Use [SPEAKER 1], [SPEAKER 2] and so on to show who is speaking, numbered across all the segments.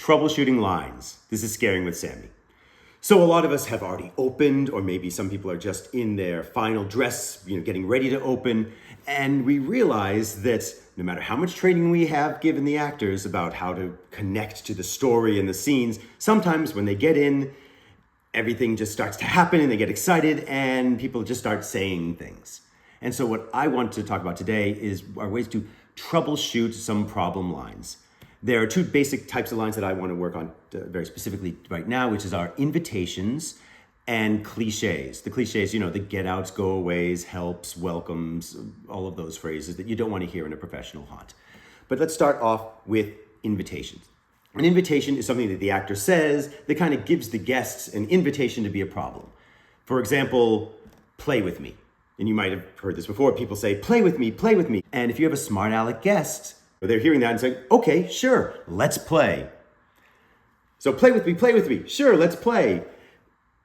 [SPEAKER 1] Troubleshooting Lines. This is Scaring with Sammy. So a lot of us have already opened, or maybe some people are just in their final dress, getting ready to open. And we realize that no matter how much training we have given the actors about how to connect to the story and the scenes, sometimes when they get in, everything just starts to happen and they get excited and people just start saying things. And so what I want to talk about today are ways to troubleshoot some problem lines. There are two basic types of lines that I want to work on very specifically right now, which is our invitations and cliches. The cliches, the get outs, go aways, helps, welcomes, all of those phrases that you don't want to hear in a professional haunt. But let's start off with invitations. An invitation is something that the actor says that kind of gives the guests an invitation to be a problem. For example, play with me. And you might have heard this before. People say, play with me, play with me. And if you have a smart aleck guest, they're hearing that and saying, okay, sure, let's play. So play with me, sure, let's play.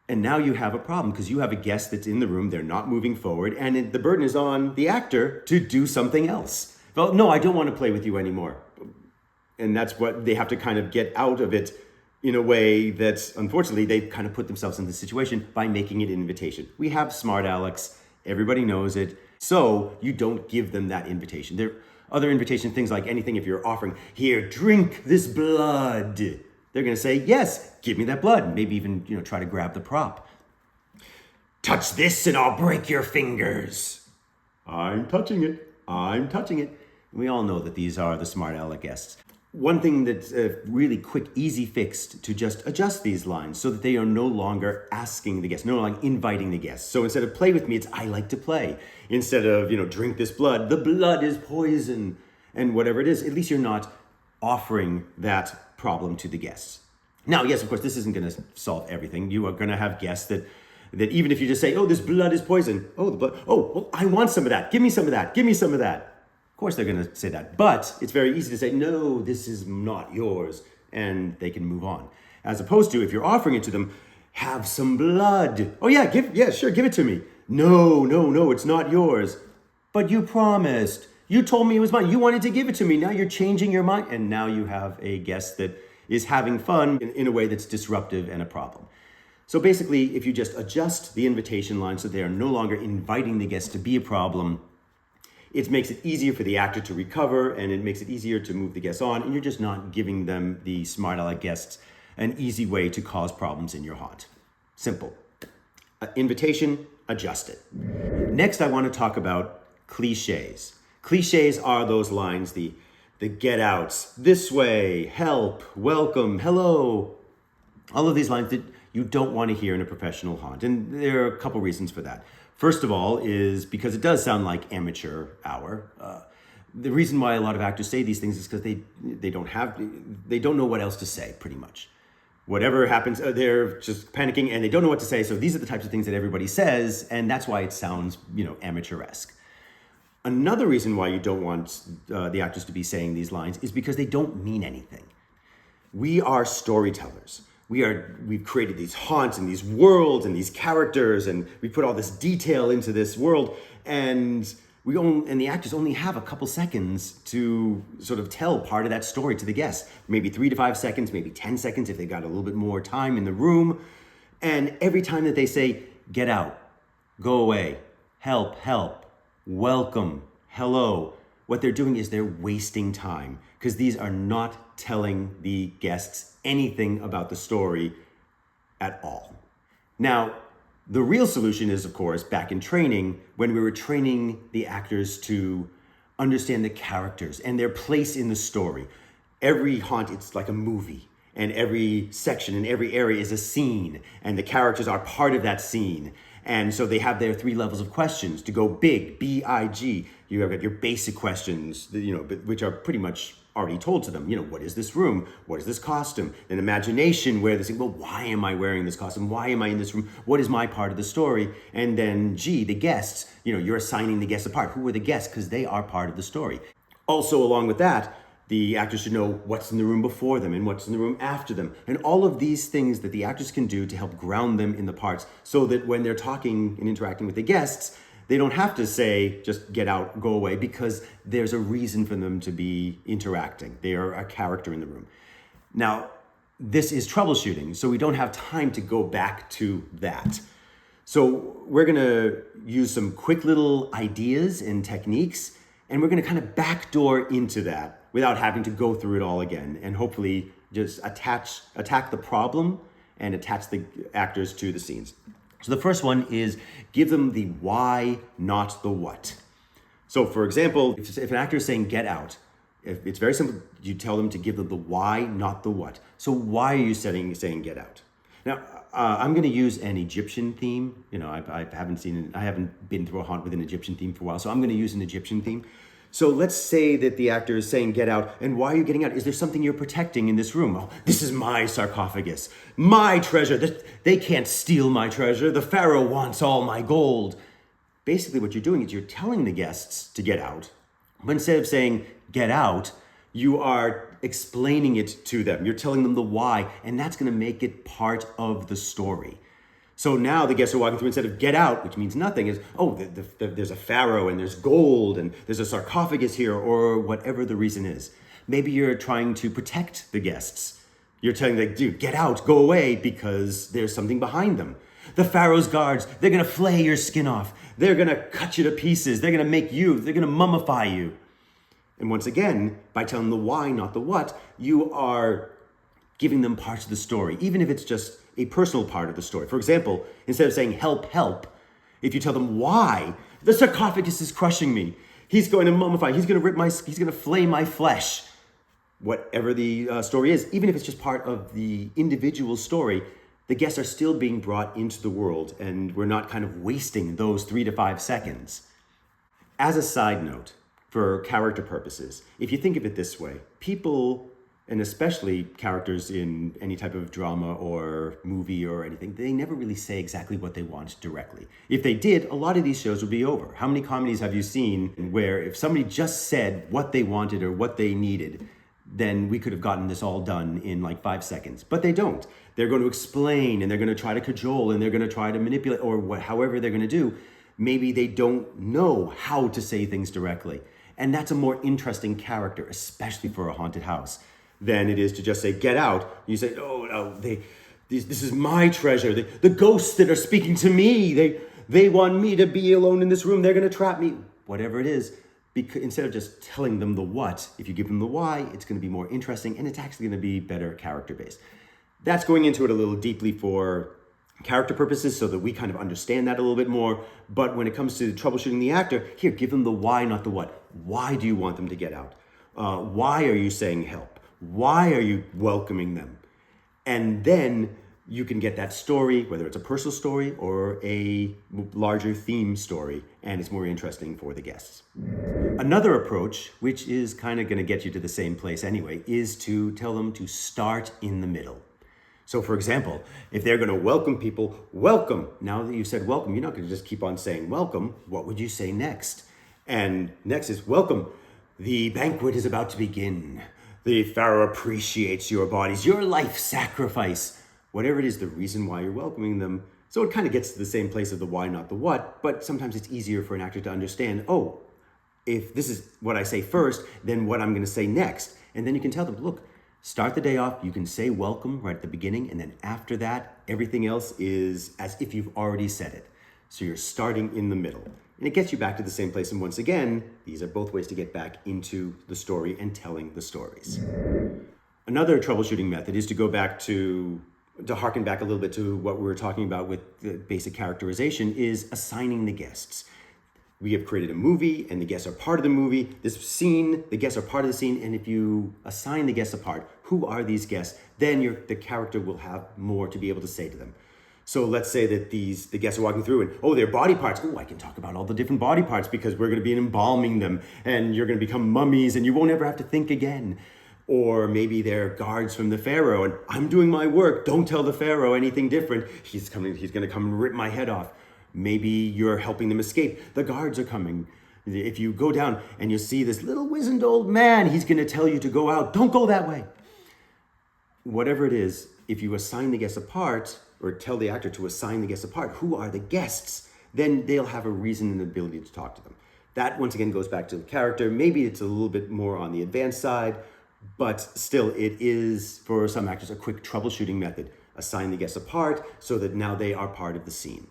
[SPEAKER 1] And now you have a problem because you have a guest that's in the room, they're not moving forward, and the burden is on the actor to do something else. Well, no, I don't want to play with you anymore. And that's what they have to kind of get out of it in a way that, unfortunately, they kind of put themselves in this situation by making it an invitation. We have smart alecks, everybody knows it, so you don't give them that invitation. There other invitation things like anything, if you're offering, here, drink this blood. They're going to say, yes, give me that blood. Maybe even, try to grab the prop. Touch this and I'll break your fingers. I'm touching it. We all know that these are the smart aleck guests. One thing that's a really quick, easy fix to just adjust these lines so that they are no longer asking the guests, no longer inviting the guests. So instead of play with me, it's I like to play. Instead of, drink this blood, the blood is poison, and whatever it is, at least you're not offering that problem to the guests. Now, yes, of course, this isn't going to solve everything. You are going to have guests that even if you just say, oh, this blood is poison. Oh, the blood. Oh, well, I want some of that. Give me some of that. Give me some of that. Of course, they're going to say that. But it's very easy to say, no, this is not yours. And they can move on. As opposed to, if you're offering it to them, have some blood. Oh, yeah, sure, give it to me. No, it's not yours. But you promised. You told me it was mine. You wanted to give it to me. Now you're changing your mind. And now you have a guest that is having fun in a way that's disruptive and a problem. So basically, if you just adjust the invitation line so they are no longer inviting the guest to be a problem, it makes it easier for the actor to recover, and it makes it easier to move the guests on, and you're just not giving them, the smart aleck guests, an easy way to cause problems in your haunt. Simple. Invitation, adjust it. Next, I want to talk about cliches. Cliches are those lines, the get outs, this way, help, welcome, hello. All of these lines that you don't want to hear in a professional haunt, and there are a couple reasons for that. First of all is because it does sound like amateur hour. The reason why a lot of actors say these things is because they don't know what else to say, pretty much. Whatever happens, they're just panicking and they don't know what to say. So these are the types of things that everybody says, and that's why it sounds, amateur-esque. Another reason why you don't want the actors to be saying these lines is because they don't mean anything. We are storytellers. We've created these haunts and these worlds and these characters, and we put all this detail into this world, and the actors only have a couple seconds to sort of tell part of that story to the guests. Maybe 3 to 5 seconds, maybe 10 seconds if they got a little bit more time in the room. And every time that they say, get out, go away, help, welcome, hello, what they're doing is they're wasting time because these are not telling the guests anything about the story at all. Now, the real solution is, of course, back in training, when we were training the actors to understand the characters and their place in the story. Every haunt, it's like a movie, and every section and every area is a scene, and the characters are part of that scene. And so they have their 3 levels of questions to go big, B-I-G. You have your basic questions, which are pretty much already told to them. What is this room? What is this costume? Then imagination, where they say, well, why am I wearing this costume? Why am I in this room? What is my part of the story? And then G, the guests, you're assigning the guests apart. Who are the guests? Because they are part of the story. Also, along with that, the actors should know what's in the room before them and what's in the room after them. And all of these things that the actors can do to help ground them in the parts so that when they're talking and interacting with the guests, they don't have to say, just get out, go away, because there's a reason for them to be interacting. They are a character in the room. Now, this is troubleshooting, so we don't have time to go back to that. So we're gonna use some quick little ideas and techniques, and we're gonna kind of backdoor into that without having to go through it all again, and hopefully just attack the problem and attach the actors to the scenes. So the first one is give them the why, not the what. So for example, if an actor is saying get out, if it's very simple, you tell them to give them the why, not the what. So why are you saying get out? Now, I'm going to use an Egyptian theme. You know, I haven't been through a haunt with an Egyptian theme for a while, so I'm going to use an Egyptian theme. So let's say that the actor is saying get out, and why are you getting out? Is there something you're protecting in this room? Oh, this is my sarcophagus, my treasure. They can't steal my treasure. The pharaoh wants all my gold. Basically what you're doing is you're telling the guests to get out, but instead of saying get out, you are explaining it to them. You're telling them the why, and that's going to make it part of the story. So now the guests are walking through, instead of get out, which means nothing, is, oh, there's a pharaoh and there's gold and there's a sarcophagus here, or whatever the reason is. Maybe you're trying to protect the guests. You're telling them, dude, get out, go away, because there's something behind them. The pharaoh's guards, they're going to flay your skin off. They're going to cut you to pieces. They're going to they're going to mummify you. And once again, by telling the why, not the what, you are giving them parts of the story, even if it's just a personal part of the story. For example, instead of saying help, help, if you tell them why, the sarcophagus is crushing me. He's going to mummify, he's going to flay my flesh. Whatever the story is, even if it's just part of the individual story, the guests are still being brought into the world, and we're not kind of wasting those 3 to 5 seconds. As a side note, for character purposes, if you think of it this way, people, and especially characters in any type of drama or movie or anything, they never really say exactly what they want directly. If they did, a lot of these shows would be over. How many comedies have you seen where if somebody just said what they wanted or what they needed, then we could have gotten this all done in like 5 seconds? But they don't. They're going to explain, and they're going to try to cajole, and they're going to try to manipulate, or however they're going to do. Maybe they don't know how to say things directly. And that's a more interesting character, especially for a haunted house, than it is to just say, get out. You say, oh, no, this is my treasure. The ghosts that are speaking to me, they want me to be alone in this room. They're going to trap me. Whatever it is, instead of just telling them the what, if you give them the why, it's going to be more interesting, and it's actually going to be better character-based. That's going into it a little deeply for character purposes so that we kind of understand that a little bit more. But when it comes to troubleshooting the actor, here, give them the why, not the what. Why do you want them to get out? Why are you saying help? Why are you welcoming them? And then you can get that story, whether it's a personal story or a larger theme story, and it's more interesting for the guests. Another approach, which is kind of going to get you to the same place anyway, is to tell them to start in the middle. So for example, if they're going to welcome people, welcome. Now that you've said welcome, you're not going to just keep on saying welcome. What would you say next? And next is welcome. The banquet is about to begin. The pharaoh appreciates your bodies, your life sacrifice, whatever it is, the reason why you're welcoming them. So it kind of gets to the same place of the why, not the what, but sometimes it's easier for an actor to understand, oh, if this is what I say first, then what I'm going to say next. And then you can tell them, look, start the day off, you can say welcome right at the beginning, and then after that, everything else is as if you've already said it. So you're starting in the middle. And it gets you back to the same place. And once again, these are both ways to get back into the story and telling the stories. Another troubleshooting method is to go back to harken back a little bit to what we were talking about with the basic characterization, is assigning the guests. We have created a movie, and the guests are part of the movie. This scene, the guests are part of the scene, and if you assign the guests apart, who are these guests? Then the character will have more to be able to say to them. So let's say that the guests are walking through, and oh, their body parts. Oh, I can talk about all the different body parts because we're going to be embalming them, and you're going to become mummies, and you won't ever have to think again. Or maybe they're guards from the pharaoh, and I'm doing my work. Don't tell the pharaoh anything different. He's going to come and rip my head off. Maybe you're helping them escape. The guards are coming. If you go down and you see this little wizened old man, he's going to tell you to go out. Don't go that way. Whatever it is, if you assign the guests apart, or tell the actor to assign the guests apart, who are the guests, then they'll have a reason and ability to talk to them. That, once again, goes back to the character. Maybe it's a little bit more on the advanced side, But still, it is, for some actors, a quick troubleshooting method. Assign the guests apart so that now they are part of the scene.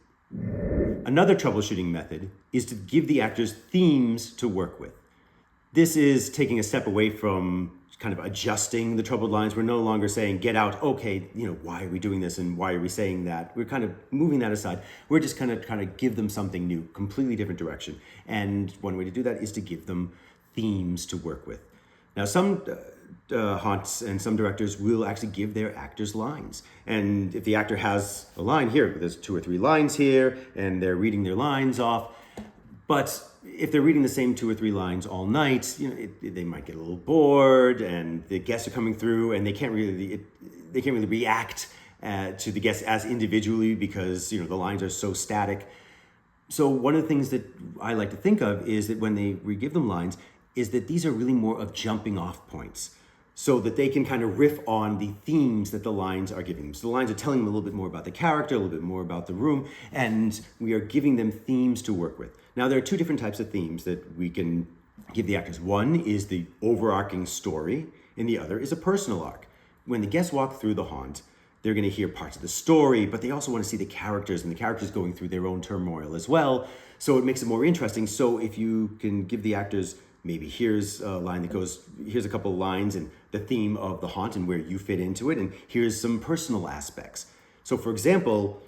[SPEAKER 1] Another troubleshooting method is to give the actors themes to work with. This is taking a step away from kind of adjusting the troubled lines. We're no longer saying, get out, okay, why are we doing this and why are we saying that? We're kind of moving that aside. We're just kind of trying to give them something new, completely different direction. And one way to do that is to give them themes to work with. Now, some haunts and some directors will actually give their actors lines. And if the actor has a line here, there's 2 or 3 lines here, and they're reading their lines off. But if they're reading the same 2 or 3 lines all night, they might get a little bored, and the guests are coming through, and they can't really react to the guests as individually because the lines are so static. So one of the things that I like to think of is that when we give them lines, is that these are really more of jumping off points, so that they can kind of riff on the themes that the lines are giving them. So the lines are telling them a little bit more about the character, a little bit more about the room, and we are giving them themes to work with. Now, there are 2 different types of themes that we can give the actors. One is the overarching story, and the other is a personal arc. When the guests walk through the haunt, they're going to hear parts of the story, but they also want to see the characters, and the characters going through their own turmoil as well. So it makes it more interesting. So if you can give the actors, maybe here's a line that goes, here's a couple of lines and the theme of the haunt and where you fit into it, and here's some personal aspects. So for example,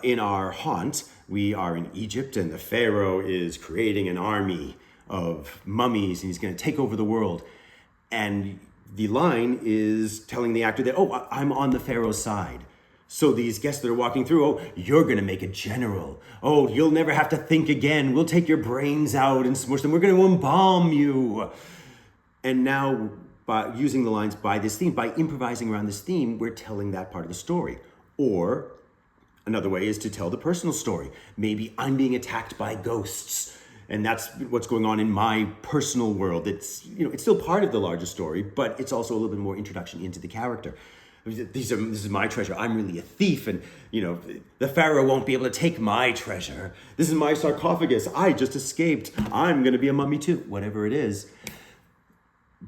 [SPEAKER 1] in our haunt, we are in Egypt and the Pharaoh is creating an army of mummies and he's going to take over the world. And the line is telling the actor that, oh, I'm on the Pharaoh's side. So these guests that are walking through, oh, you're going to make a general. Oh, you'll never have to think again. We'll take your brains out and smush them. We're going to embalm you. And now, by using the lines by this theme, by improvising around this theme, we're telling that part of the story. Or another way is to tell the personal story. Maybe I'm being attacked by ghosts, and that's what's going on in my personal world. It's still part of the larger story, but it's also a little bit more introduction into the character. This is my treasure. I'm really a thief, and the Pharaoh won't be able to take my treasure. This is my sarcophagus. I just escaped. I'm going to be a mummy too. Whatever it is,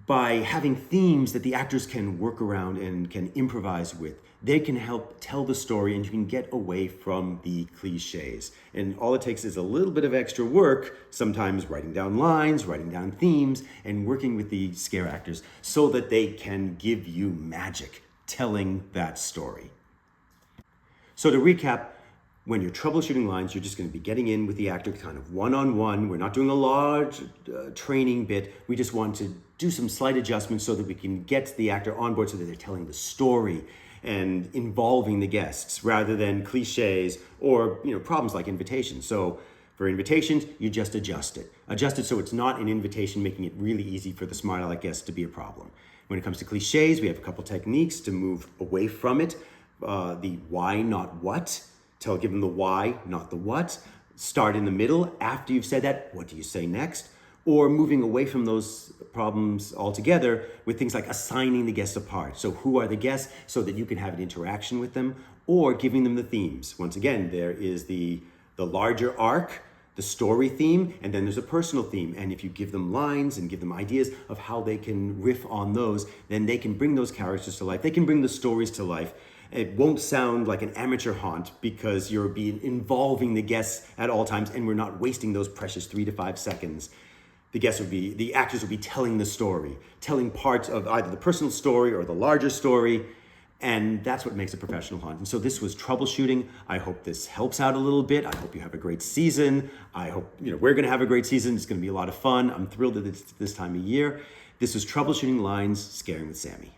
[SPEAKER 1] by having themes that the actors can work around and can improvise with, they can help tell the story, and you can get away from the cliches. And all it takes is a little bit of extra work, sometimes writing down lines, writing down themes, and working with the scare actors so that they can give you magic telling that story. So to recap, when you're troubleshooting lines, you're just going to be getting in with the actor kind of one-on-one. We're not doing a large training bit. We just want to do some slight adjustments so that we can get the actor on board so that they're telling the story and involving the guests rather than cliches or problems like invitations. So for invitations, you just adjust it. Adjust it so it's not an invitation, making it really easy for the smart-aleck guests to be a problem. When it comes to cliches, we have a couple techniques to move away from it. The why, not what. Give them the why, not the what. Start in the middle. After you've said that, what do you say next? Or moving away from those problems altogether with things like assigning the guests apart. So who are the guests so that you can have an interaction with them, or giving them the themes. Once again, there is the larger arc, the story theme, and then there's a personal theme. And if you give them lines and give them ideas of how they can riff on those, then they can bring those characters to life. They can bring the stories to life. It won't sound like an amateur haunt because you're involving the guests at all times, and we're not wasting those precious 3 to 5 seconds. The actors will be telling the story, telling parts of either the personal story or the larger story. And that's what makes a professional haunt. And so this was troubleshooting. I hope this helps out a little bit. I hope you have a great season. I hope, we're going to have a great season. It's going to be a lot of fun. I'm thrilled that it's this time of year. This was Troubleshooting Lines, Scaring with Sammy.